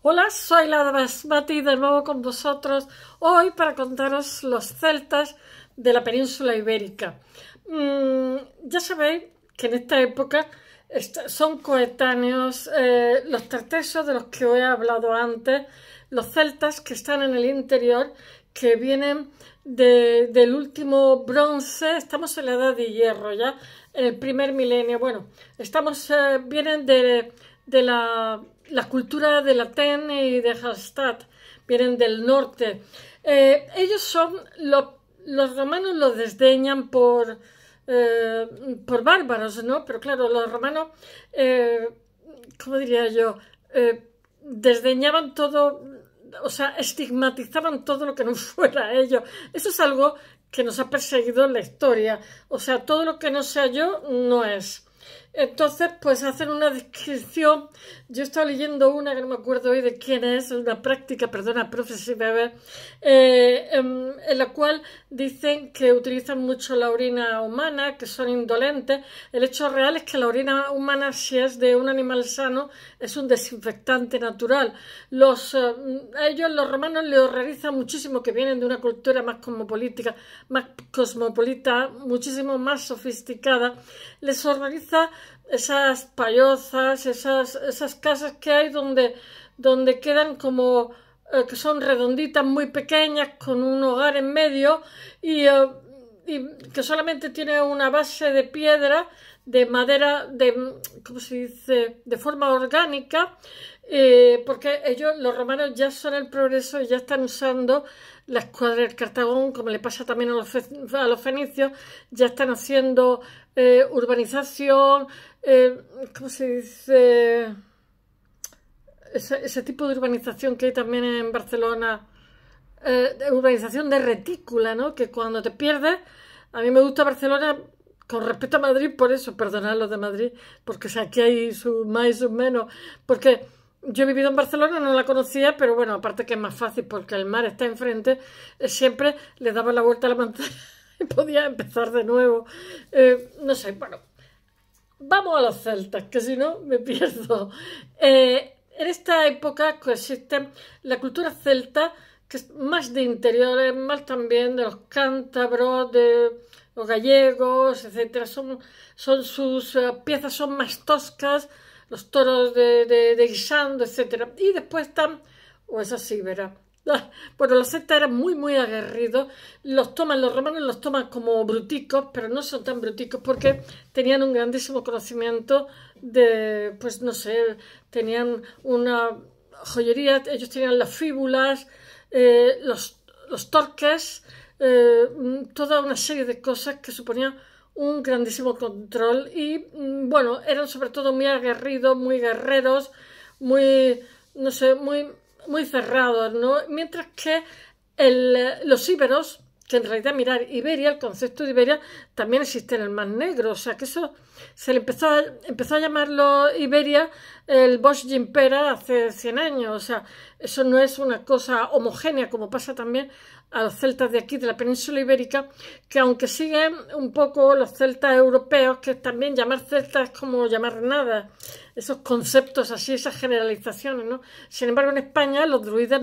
Hola, soy la Basmati de nuevo con vosotros hoy para contaros los celtas de la península ibérica. Ya sabéis que en esta época son coetáneos los tartesos de los que os he hablado antes, los celtas que están en el interior, que vienen del último bronce. Estamos en la edad de hierro ya, en el primer milenio. Bueno, vienen de la cultura de Latén y de Hallstatt, vienen del norte. Ellos son, los romanos los desdeñan por bárbaros, ¿no? Pero claro, los romanos, ¿cómo diría yo? Desdeñaban todo, o sea, estigmatizaban todo lo que no fuera ellos. Eso es algo que nos ha perseguido en la historia. O sea, todo lo que no sea yo, no es. Entonces, pues hacen una descripción. Yo estaba leyendo una que no me acuerdo hoy de quién es, una práctica, perdona, Prophecy Bebe, en la cual dicen que utilizan mucho la orina humana, que son indolentes. El hecho real es que la orina humana, si es de un animal sano, es un desinfectante natural. A ellos, los romanos, les horroriza muchísimo que vienen de una cultura más cosmopolita, muchísimo más sofisticada. Les horroriza esas payozas, esas casas que hay donde quedan como que son redonditas, muy pequeñas, con un hogar en medio y que solamente tiene una base de piedra, de madera, ¿cómo se dice?, de forma orgánica, porque ellos, los romanos, ya son el progreso y ya están usando la escuadra del Cartagón, como le pasa también a los fenicios. Ya están haciendo urbanización, ¿cómo se dice? Ese tipo de urbanización que hay también en Barcelona, de urbanización de retícula, ¿no? Que cuando te pierdes, a mí me gusta Barcelona con respecto a Madrid, por eso, perdonad los de Madrid, porque o sea, aquí hay sus más y sus menos, porque yo he vivido en Barcelona, no la conocía, pero bueno, aparte que es más fácil porque el mar está enfrente, siempre le daba la vuelta a la manzana y podía empezar de nuevo. No sé, bueno, vamos a los celtas, que si no me pierdo. En esta época coexiste la cultura celta, que es más de interiores, más también de los cántabros, de los gallegos, etcétera. Sus piezas son más toscas, los toros de guisando, etcétera. Y después están, o es así, verá. Bueno, los celtas eran muy aguerridos. Los romanos los toman como bruticos, pero no son tan bruticos porque tenían un grandísimo conocimiento de, pues no sé, tenían una joyería, ellos tenían las fíbulas, los torques, toda una serie de cosas que suponían un grandísimo control y, bueno, eran sobre todo muy aguerridos, muy guerreros, muy, no sé, muy cerrados, ¿no? Mientras que los íberos, que en realidad, mirar, Iberia, el concepto de Iberia, también existe en el Mar Negro, o sea que eso se le empezó a llamarlo Iberia el Bosch Gimpera hace 100 años, o sea, eso no es una cosa homogénea, como pasa también a los celtas de aquí, de la península ibérica, que aunque siguen un poco los celtas europeos, que también llamar celtas es como llamar nada, esos conceptos así, esas generalizaciones, ¿no? Sin embargo, en España los druidas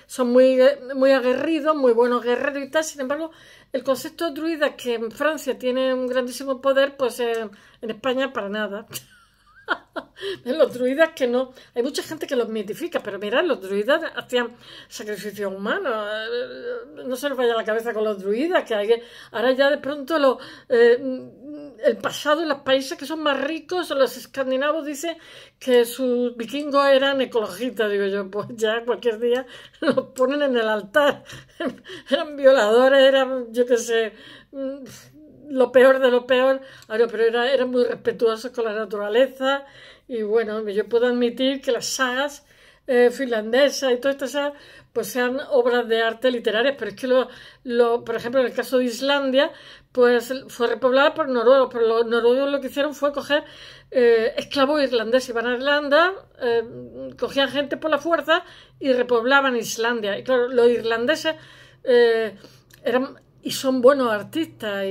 son muy aguerridos, muy buenos guerreros y tal. Sin embargo, el concepto de druida, que en Francia tiene un grandísimo poder, pues en España para nada. Los druidas, que no, hay mucha gente que los mitifica, pero mirad, los druidas hacían sacrificios humanos. No se nos vaya la cabeza con los druidas, que ahora ya de pronto el pasado en los países que son más ricos, los escandinavos, dicen que sus vikingos eran ecologistas. Digo yo, pues ya cualquier día los ponen en el altar. Eran violadores, eran, yo qué sé, lo peor de lo peor. Ahora, pero eran muy respetuosos con la naturaleza. Y bueno, yo puedo admitir que las sagas finlandesas y todas estas sagas pues sean obras de arte literarias, pero es que por ejemplo, en el caso de Islandia, pues fue repoblada por noruegos, pero los noruegos lo que hicieron fue coger esclavos irlandeses, iban a Irlanda, cogían gente por la fuerza y repoblaban Islandia. Y claro, los irlandeses eran y son buenos artistas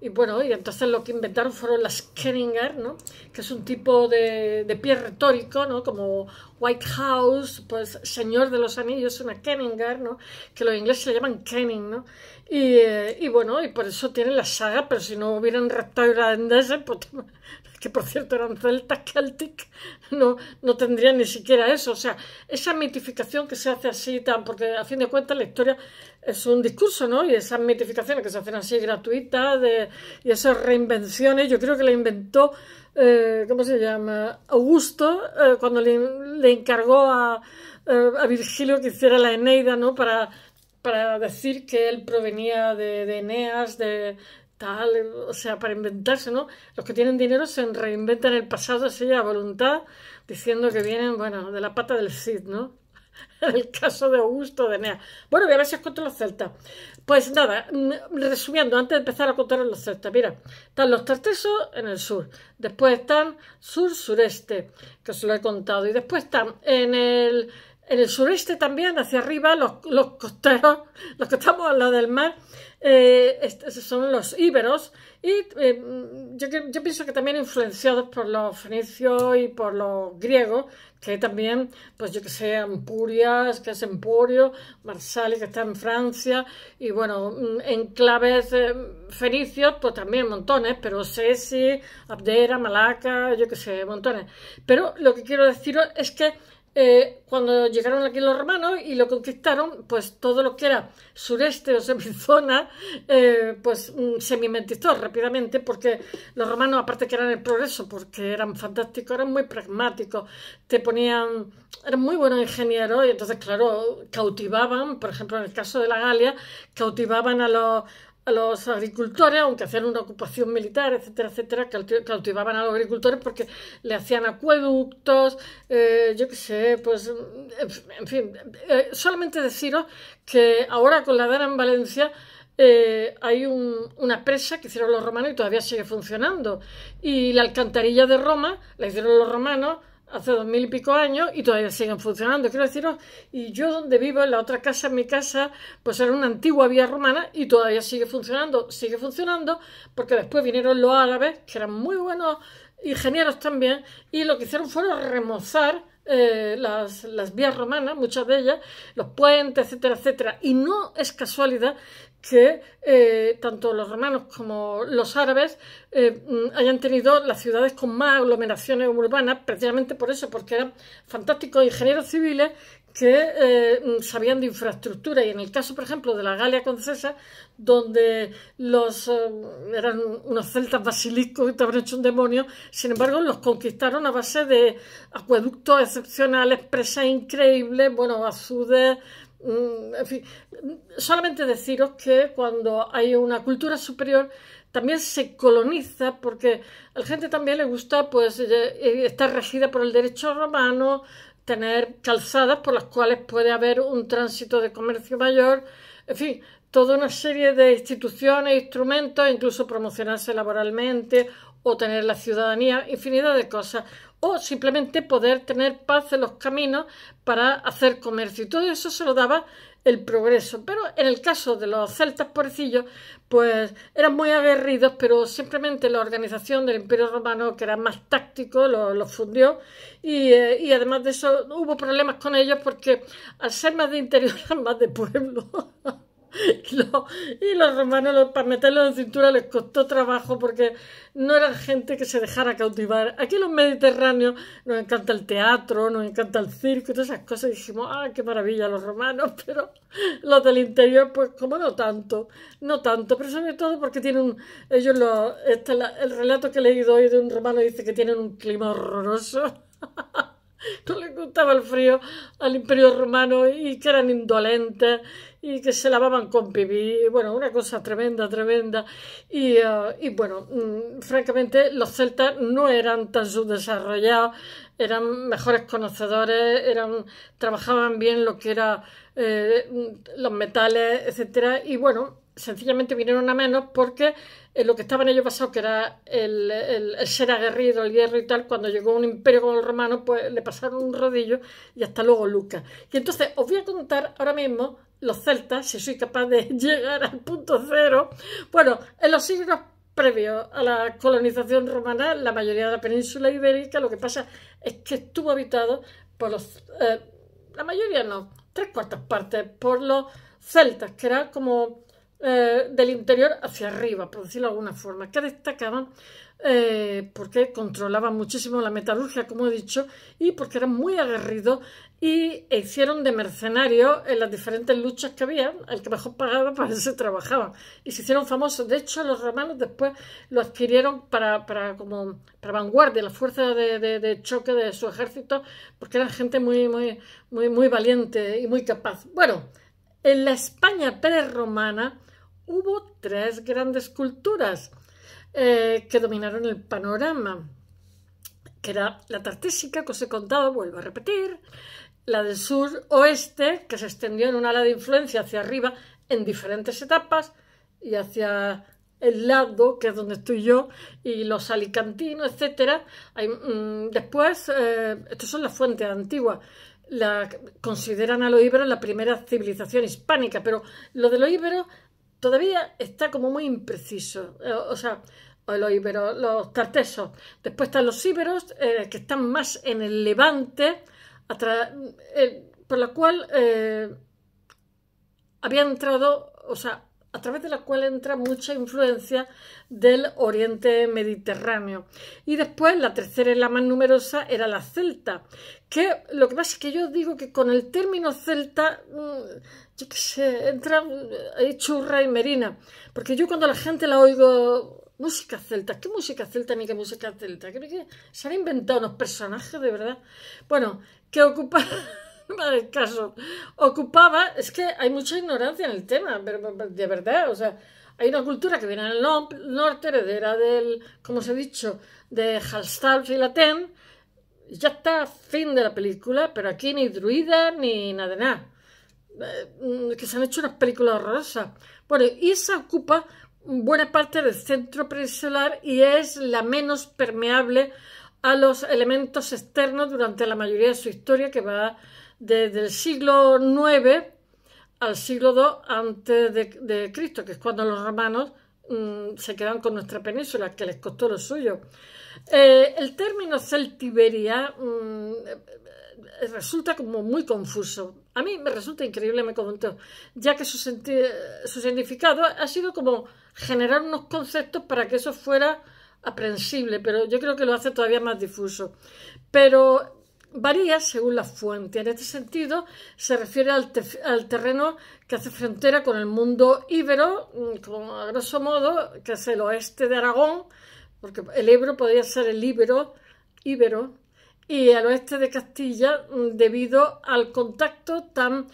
y bueno, y entonces lo que inventaron fueron las Kenninger, ¿no? Que es un tipo de pie retórico, ¿no? Como White House, pues Señor de los Anillos, una Kenninger, ¿no? Que los ingleses le llaman Kenning, ¿no? Y bueno, y por eso tienen la saga, pero si no hubieran raptado irlandeses, pues, que por cierto eran celtas Celtic, no tendrían ni siquiera eso. O sea, esa mitificación que se hace así, porque a fin de cuentas la historia es un discurso, ¿no? Y esas mitificaciones que se hacen así gratuitas y esas reinvenciones, yo creo que la inventó, ¿cómo se llama? Augusto, cuando le encargó a Virgilio que hiciera la Eneida, ¿no? Para decir que él provenía de Eneas, de tal, o sea, para inventarse, ¿no? Los que tienen dinero se reinventan el pasado así a voluntad, diciendo que vienen, bueno, de la pata del Cid, ¿no? En el caso de Augusto de Eneas. Bueno, voy a ver si os cuento los celtas. Pues nada, resumiendo, antes de empezar a contaros los celtas, mira, están los tartesos en el sur, después están sur-sureste, que os lo he contado, y después están en el sureste también, hacia arriba, los costeros, los que estamos al lado del mar, son los íberos, y yo pienso que también influenciados por los fenicios y por los griegos, que también, pues yo que sé, Ampurias, que es Emporio, Marsali, que está en Francia, y bueno, enclaves fenicios, pues también montones, pero Sesi, Abdera, Malaca, yo que sé, montones. Pero lo que quiero deciros es que cuando llegaron aquí los romanos y lo conquistaron, pues todo lo que era sureste o semizona, pues se mimetizó rápidamente, porque los romanos, aparte que eran el progreso, porque eran fantásticos, eran muy pragmáticos, eran muy buenos ingenieros, y entonces, claro, cautivaban, por ejemplo, en el caso de la Galia, cautivaban a los agricultores, aunque hacían una ocupación militar, etcétera, etcétera, cautivaban a los agricultores porque le hacían acueductos, yo qué sé, pues, en fin, solamente deciros que ahora con la Dana en Valencia hay una presa que hicieron los romanos y todavía sigue funcionando, y la alcantarilla de Roma la hicieron los romanos hace 2000 y pico años y todavía siguen funcionando. Quiero deciros, y yo donde vivo, en la otra casa, en mi casa, pues era una antigua vía romana y todavía sigue funcionando porque después vinieron los árabes, que eran muy buenos ingenieros también, y lo que hicieron fue remozar las vías romanas, muchas de ellas, los puentes, etcétera, etcétera, y no es casualidad que tanto los romanos como los árabes hayan tenido las ciudades con más aglomeraciones urbanas, precisamente por eso, porque eran fantásticos ingenieros civiles que sabían de infraestructura. Y en el caso, por ejemplo, de la Galia Concesa, donde eran unos celtas basiliscos que te habrían hecho un demonio, sin embargo los conquistaron a base de acueductos excepcionales, presas increíbles, bueno, azudes, en fin, solamente deciros que cuando hay una cultura superior también se coloniza, porque a la gente también le gusta pues estar regida por el derecho romano, tener calzadas por las cuales puede haber un tránsito de comercio mayor, en fin, toda una serie de instituciones, instrumentos, incluso promocionarse laboralmente o tener la ciudadanía, infinidad de cosas, o simplemente poder tener paz en los caminos para hacer comercio, y todo eso se lo daba el progreso. Pero en el caso de los celtas, pobrecillos, pues eran muy aguerridos, pero simplemente la organización del Imperio Romano, que era más táctico, los fundió, y además de eso hubo problemas con ellos porque al ser más de interior eran más de pueblo. Y los romanos, para meterlos en cintura, les costó trabajo porque no eran gente que se dejara cautivar. Aquí en los Mediterráneos nos encanta el teatro, nos encanta el circo y todas esas cosas. Y dijimos, qué maravilla los romanos, pero los del interior, pues como no tanto, pero sobre todo porque tienen el relato que he leído hoy de un romano dice que tienen un clima horroroso. No les gustaba el frío al Imperio Romano y que eran indolentes y que se lavaban con pipí. Bueno, una cosa tremenda, tremenda. Y bueno, francamente, los celtas no eran tan subdesarrollados, eran mejores conocedores, trabajaban bien lo que era los metales, etcétera. Y bueno, sencillamente vinieron a menos porque lo que estaban ellos basados, que era el ser aguerrido, el hierro y tal, cuando llegó un imperio como el romano, pues le pasaron un rodillo y hasta luego Lucas. Y entonces os voy a contar ahora mismo los celtas, si soy capaz de llegar al punto cero. Bueno, en los siglos previo a la colonización romana, la mayoría de la península ibérica, lo que pasa es que estuvo habitado por los, la mayoría no, 3/4 por los celtas, que era como del interior hacia arriba, por decirlo de alguna forma, que destacaban porque controlaban muchísimo la metalurgia, como he dicho, y porque eran muy aguerridos y hicieron de mercenarios en las diferentes luchas que había. El que mejor pagaba, para eso trabajaban, y se hicieron famosos. De hecho, los romanos después lo adquirieron para vanguardia, la fuerza de choque de su ejército, porque eran gente muy valiente y muy capaz. Bueno, en la España prerromana hubo 3 grandes culturas que dominaron el panorama, que era la tartésica, que os he contado, vuelvo a repetir, la del sur-oeste, que se extendió en un ala de influencia hacia arriba en diferentes etapas, y hacia el lado, que es donde estoy yo, y los alicantinos, etc. Después, estas son las fuentes antiguas, consideran a los íberos la primera civilización hispánica, pero lo de los íberos todavía está como muy impreciso, o sea, los íberos, los tartesos. Después están los íberos, que están más en el Levante, por la cual había entrado, o sea, a través de la cual entra mucha influencia del Oriente Mediterráneo. Y después, la tercera y la más numerosa era la celta, que lo que pasa es que yo digo que con el término celta, yo qué sé, entra ahí churra y merina, porque yo cuando la gente la oigo, música celta, ¿qué música celta ni qué música celta? Creo que se han inventado unos personajes de verdad. Bueno, que ocupaba, el caso, ocupaba, es que hay mucha ignorancia en el tema, pero de verdad, o sea, hay una cultura que viene del norte, heredera del, como os he dicho, de Falstaff y Latén, y ya está, fin de la película, pero aquí ni druidas ni nada de nada. Que se han hecho unas películas horrorosas. Bueno, y esa ocupa buena parte del centro peninsular y es la menos permeable a los elementos externos durante la mayoría de su historia, que va desde el siglo IX al siglo II antes de Cristo, que es cuando los romanos se quedan con nuestra península, que les costó lo suyo. El término Celtiberia resulta como muy confuso. A mí me resulta increíble, me comentó, ya que su significado ha sido como generar unos conceptos para que eso fuera aprehensible, pero yo creo que lo hace todavía más difuso. Pero varía según la fuente. En este sentido, se refiere al terreno que hace frontera con el mundo íbero, como a grosso modo, que es el oeste de Aragón, porque el Ebro podría ser el íbero, y al oeste de Castilla, debido al contacto tan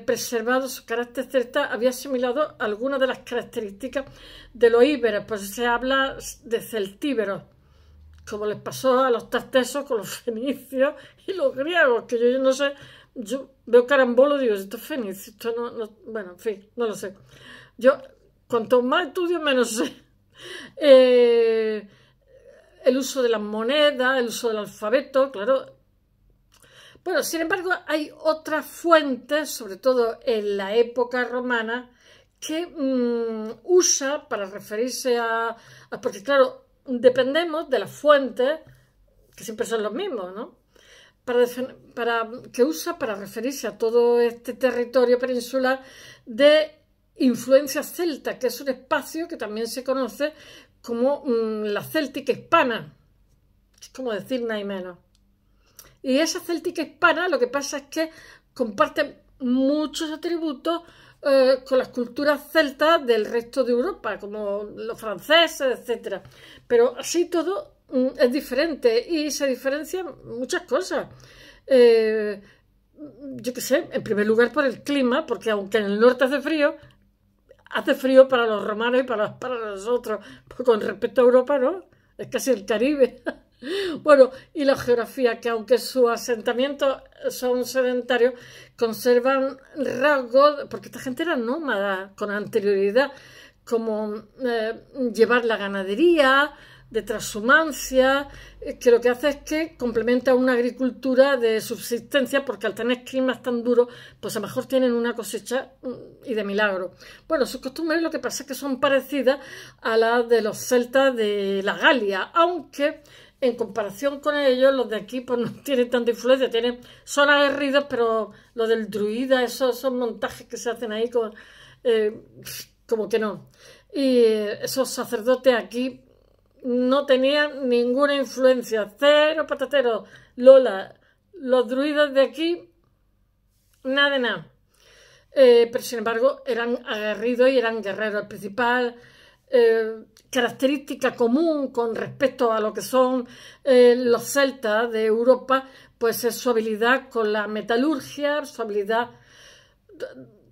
preservado, su carácter celta había asimilado algunas de las características de los íberos, pues se habla de celtíberos, como les pasó a los tartesos con los fenicios y los griegos, que yo no sé, yo veo carambolos y digo, esto es fenicio, esto no, bueno, en fin, no lo sé. Yo, cuanto más estudio, menos sé. El uso de las monedas, el uso del alfabeto, claro. Bueno, sin embargo, hay otras fuentes, sobre todo en la época romana, que usa para referirse porque claro, dependemos de las fuentes, que siempre son los mismos, ¿no? Que usa para referirse a todo este territorio peninsular de influencia celta, que es un espacio que también se conoce como la céltica hispana, es como decir nada y menos. Y esa céltica hispana, lo que pasa es que comparte muchos atributos con las culturas celtas del resto de Europa, como los franceses, etc. Pero así todo es diferente y se diferencian muchas cosas. Yo qué sé, en primer lugar por el clima, porque aunque en el norte hace frío para los romanos y para nosotros, pues con respecto a Europa, ¿no? Es casi el Caribe. Bueno, y la geografía, que aunque sus asentamientos son sedentarios, conservan rasgos, porque esta gente era nómada con anterioridad, como llevar la ganadería, de transhumancia, que lo que hace es que complementa una agricultura de subsistencia, porque al tener climas tan duros, pues a lo mejor tienen una cosecha y de milagro. Bueno, sus costumbres lo que pasa es que son parecidas a las de los celtas de la Galia, aunque en comparación con ellos, los de aquí pues no tienen tanta influencia, son aguerridos, pero lo del druida, esos montajes que se hacen ahí, como que no. Y esos sacerdotes aquí no tenían ninguna influencia, cero patatero. Lola, los druidas de aquí, nada de nada. Pero sin embargo eran aguerridos y eran guerreros. El principal característica común con respecto a lo que son los celtas de Europa, pues es su habilidad con la metalurgia, su habilidad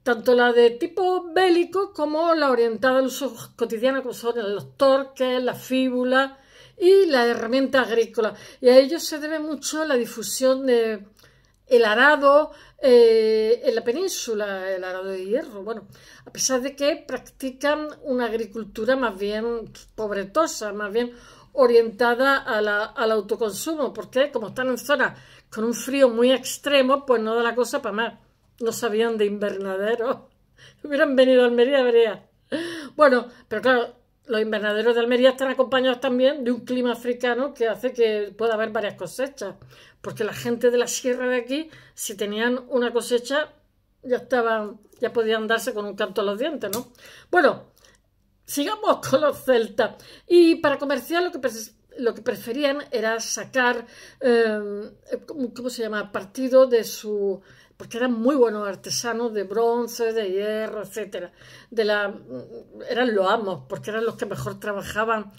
tanto la de tipo bélico como la orientada al uso cotidiano, como son los torques, las fíbulas y las herramientas agrícolas. Y a ello se debe mucho la difusión de el arado en la península, el arado de hierro. Bueno, a pesar de que practican una agricultura más bien pobretosa, más bien orientada al autoconsumo, porque como están en zonas con un frío muy extremo, pues no da la cosa para más. No sabían de invernaderos. Hubieran venido a Almería, vería. Bueno, pero claro, los invernaderos de Almería están acompañados también de un clima africano que hace que pueda haber varias cosechas. Porque la gente de la sierra de aquí, si tenían una cosecha, ya podían darse con un canto a los dientes, ¿no? Bueno, sigamos con los celtas. Y para comerciar lo que preferían era sacar, ¿cómo se llama?, partido de su... porque eran muy buenos artesanos de bronce, de hierro, etc. Eran los amos, porque eran los que mejor trabajaban.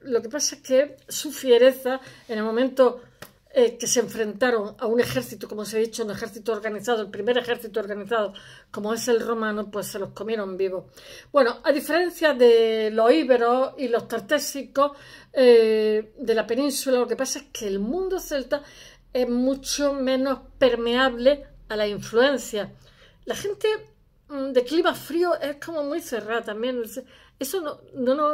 Lo que pasa es que su fiereza, en el momento que se enfrentaron a un ejército, como os he dicho, un ejército organizado, el primer ejército organizado, como es el romano, pues se los comieron vivos. Bueno, a diferencia de los íberos y los tartésicos de la península, lo que pasa es que el mundo celta es mucho menos permeable a la influencia. La gente de clima frío es como muy cerrada también. Eso no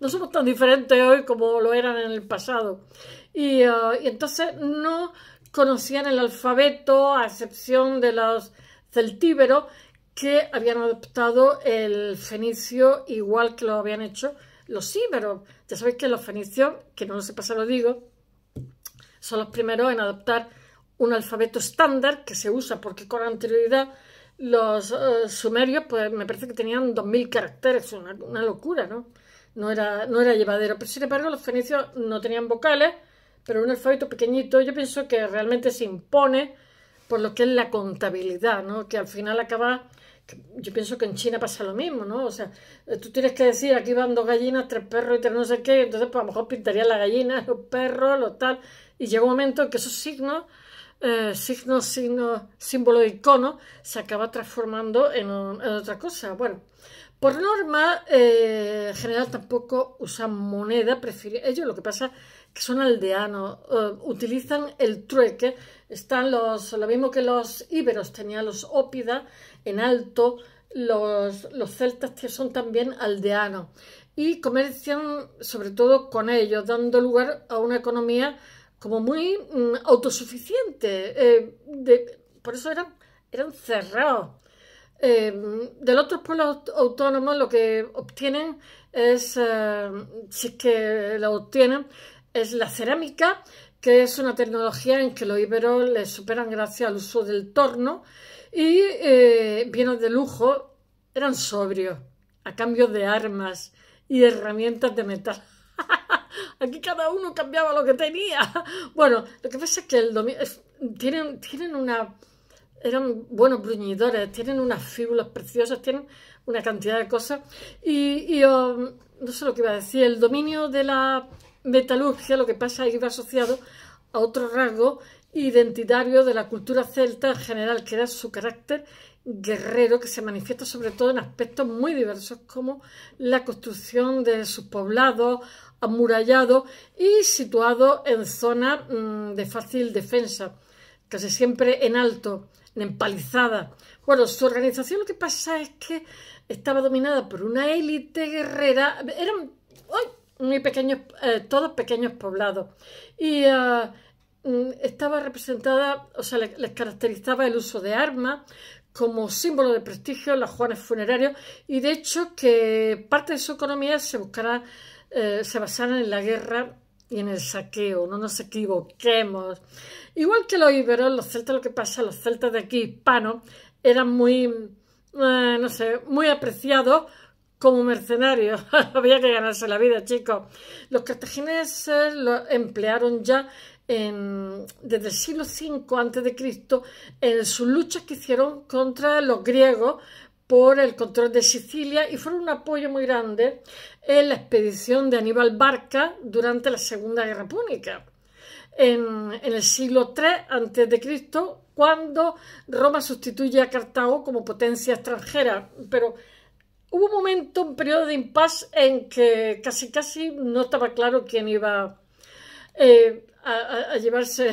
somos tan diferentes hoy como lo eran en el pasado. Y entonces no conocían el alfabeto, a excepción de los celtíberos, que habían adoptado el fenicio igual que lo habían hecho los íberos. Ya sabéis que los fenicios, que no lo sepa se lo digo, son los primeros en adoptar un alfabeto estándar que se usa, porque con anterioridad los sumerios, pues me parece que tenían 2000 caracteres, una locura, ¿no? No era llevadero. Pero sin embargo los fenicios no tenían vocales, pero un alfabeto pequeñito. Yo pienso que realmente se impone por lo que es la contabilidad, ¿no? Que al final acaba... Yo pienso que en China pasa lo mismo, ¿no? O sea, tú tienes que decir, aquí van 2 gallinas, 3 perros y 3 no sé qué, entonces pues a lo mejor pintarían las gallinas, los perros, los tal, y llega un momento en que esos signos, símbolos, iconos, se acaba transformando en otra cosa. Bueno, por norma, en general tampoco usan moneda, ellos lo que pasa es que son aldeanos, utilizan el trueque, están lo mismo que los íberos tenían los ópidas en alto, los celtas son también aldeanos y comercian sobre todo con ellos, dando lugar a una economía como muy autosuficiente, por eso eran cerrados. De los otros pueblos autónomos lo que obtienen es, si es que lo obtienen, es la cerámica, que es una tecnología en que los íberos les superan gracias al uso del torno, y bienes de lujo eran sobrios, a cambio de armas y herramientas de metal. Aquí cada uno cambiaba lo que tenía. Bueno, lo que pasa es que eran buenos bruñidores, tienen unas fíbulas preciosas, tienen una cantidad de cosas. Y no sé lo que iba a decir, el dominio de la metalurgia, lo que pasa es que iba asociado a otro rasgo identitario de la cultura celta en general, que era su carácter guerrero, que se manifiesta sobre todo en aspectos muy diversos como la construcción de sus poblados amurallados y situados en zonas de fácil defensa, casi siempre en alto, en empalizada. Bueno, su organización lo que pasa es que estaba dominada por una élite guerrera, eran muy pequeños, todos pequeños poblados. Y estaba representada, o sea, les caracterizaba el uso de armas como símbolo de prestigio en los juanes funerarios, y de hecho que parte de su economía se basara en la guerra y en el saqueo. No nos equivoquemos. Igual que los íberos, los celtas, lo que pasa, los celtas de aquí hispanos eran muy, no sé, muy apreciados como mercenarios. Había que ganarse la vida, chicos. Los cartagineses lo emplearon ya desde el siglo V a.C. en sus luchas que hicieron contra los griegos por el control de Sicilia, y fueron un apoyo muy grande en la expedición de Aníbal Barca durante la Segunda Guerra Púnica. En el siglo III a.C., cuando Roma sustituye a Cartago como potencia extranjera. Pero hubo un momento, un periodo de impasse en que casi no estaba claro quién iba a llevarse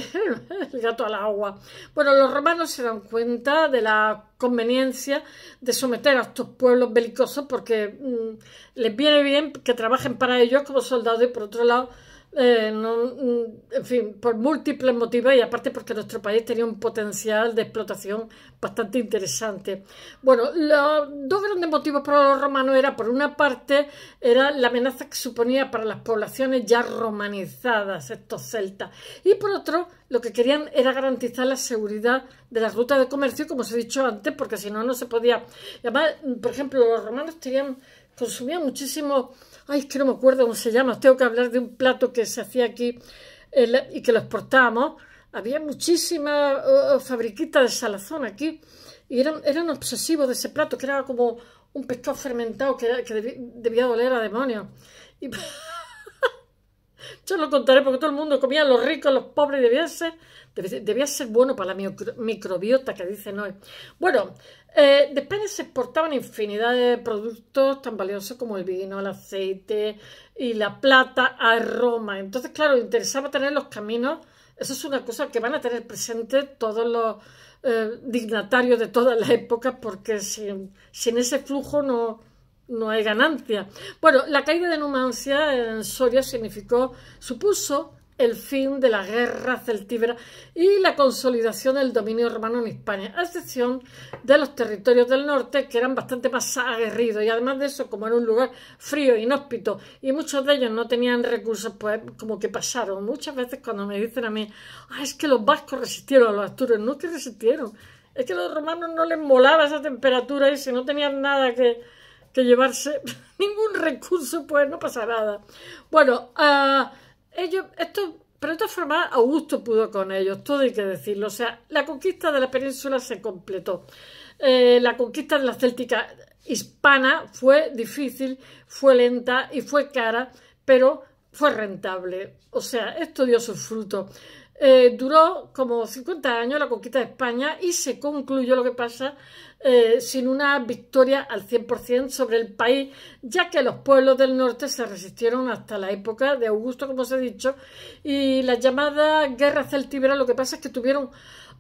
el gato al agua. Bueno, los romanos se dan cuenta de la conveniencia de someter a estos pueblos belicosos porque les viene bien que trabajen para ellos como soldados, y por otro lado, en fin, por múltiples motivos, y aparte porque nuestro país tenía un potencial de explotación bastante interesante. Bueno, los dos grandes motivos para los romanos era, por una parte, era la amenaza que suponía para las poblaciones ya romanizadas, estos celtas, y por otro, lo que querían era garantizar la seguridad de las rutas de comercio, como os he dicho antes, porque si no, no se podía. Y además, por ejemplo, los romanos consumían muchísimo. Ay, es que no me acuerdo cómo se llama. Tengo que hablar de un plato que se hacía aquí y que lo exportábamos. Había muchísimas fabriquitas de salazón aquí y eran obsesivos de ese plato, que era como un pescado fermentado que debía doler a demonios. Y yo lo contaré porque todo el mundo comía, los ricos, los pobres, debía ser bueno para la microbiota que dicen hoy. Bueno, de España se exportaban infinidad de productos tan valiosos como el vino, el aceite y la plata a Roma. Entonces, claro, interesaba tener los caminos. Eso es una cosa que van a tener presente todos los dignatarios de todas las épocas, porque sin ese flujo no hay ganancia. Bueno, la caída de Numancia en Soria supuso el fin de la guerra celtíbera y la consolidación del dominio romano en Hispania, a excepción de los territorios del norte, que eran bastante más aguerridos, y además de eso, como era un lugar frío, inhóspito, y muchos de ellos no tenían recursos, pues como que pasaron. Muchas veces cuando me dicen a mí, es que los vascos resistieron a los asturianos, no es que resistieron, es que a los romanos no les molaba esa temperatura, y si no tenían nada que llevarse, ningún recurso, pues no pasa nada. Bueno, pero de todas formas, Augusto pudo con ellos, todo hay que decirlo. O sea, la conquista de la península se completó. La conquista de la céltica hispana fue difícil, fue lenta y fue cara, pero fue rentable. O sea, esto dio sus frutos. Duró como 50 años la conquista de España y se concluyó, lo que pasa, sin una victoria al 100% sobre el país, ya que los pueblos del norte se resistieron hasta la época de Augusto, como os he dicho, y la llamada guerra celtíbera. Lo que pasa es que tuvieron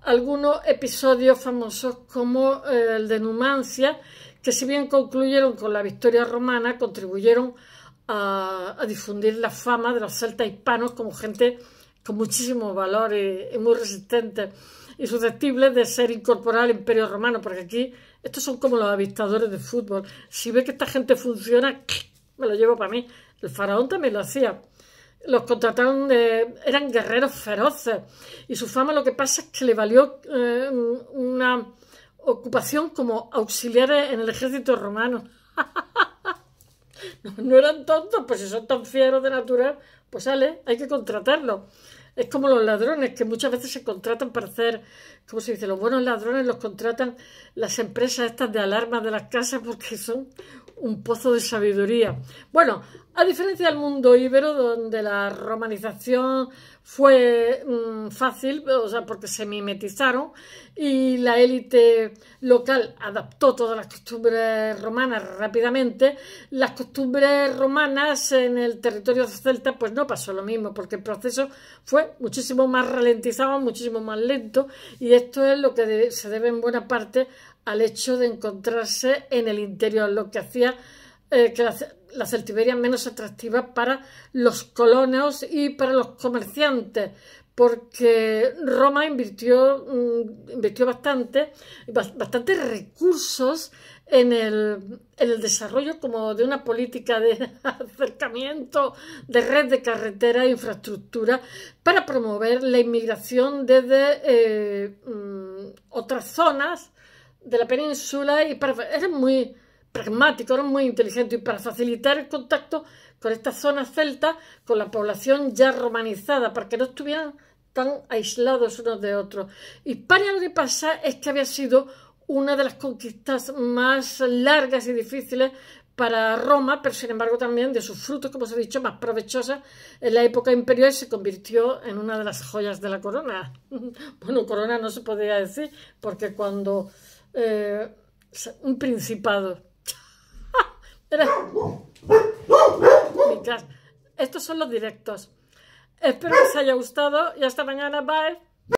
algunos episodios famosos como el de Numancia, que si bien concluyeron con la victoria romana, contribuyeron a difundir la fama de los celtas hispanos como gente con muchísimo valor y muy resistente y susceptibles de ser incorporada al Imperio Romano, porque aquí estos son como los avistadores de fútbol. Si ve que esta gente funciona, me lo llevo para mí. El faraón también lo hacía. Los contrataron, eran guerreros feroces, y su fama, lo que pasa es que le valió una ocupación como auxiliares en el ejército romano. No eran tontos, pues si son tan fieros de natural, pues sale, hay que contratarlos. Es como los ladrones, que muchas veces se contratan para hacer, ¿cómo se dice? Los buenos ladrones los contratan las empresas estas de alarmas de las casas, porque son un pozo de sabiduría. Bueno, a diferencia del mundo íbero, donde la romanización fue fácil, o sea, porque se mimetizaron y la élite local adaptó todas las costumbres romanas rápidamente, las costumbres romanas en el territorio celta pues no pasó lo mismo, porque el proceso fue muchísimo más ralentizado, muchísimo más lento, y esto es lo que se debe en buena parte al hecho de encontrarse en el interior, lo que hacía que la Celtiberia menos atractiva para los colonos y para los comerciantes, porque Roma invirtió bastantes recursos en el desarrollo como de una política de acercamiento, de red de carretera e infraestructura para promover la inmigración desde otras zonas de la península y era muy pragmático, era muy inteligente, y para facilitar el contacto con estas zonas celtas, con la población ya romanizada, para que no estuvieran tan aislados unos de otros. Hispania, lo que pasa es que había sido una de las conquistas más largas y difíciles para Roma, pero sin embargo también de sus frutos, como os he dicho, más provechosas en la época imperial, se convirtió en una de las joyas de la corona. Bueno, corona no se podía decir, porque cuando un principado era mi casa. Estos son los directos. Espero que os haya gustado y hasta mañana. Bye.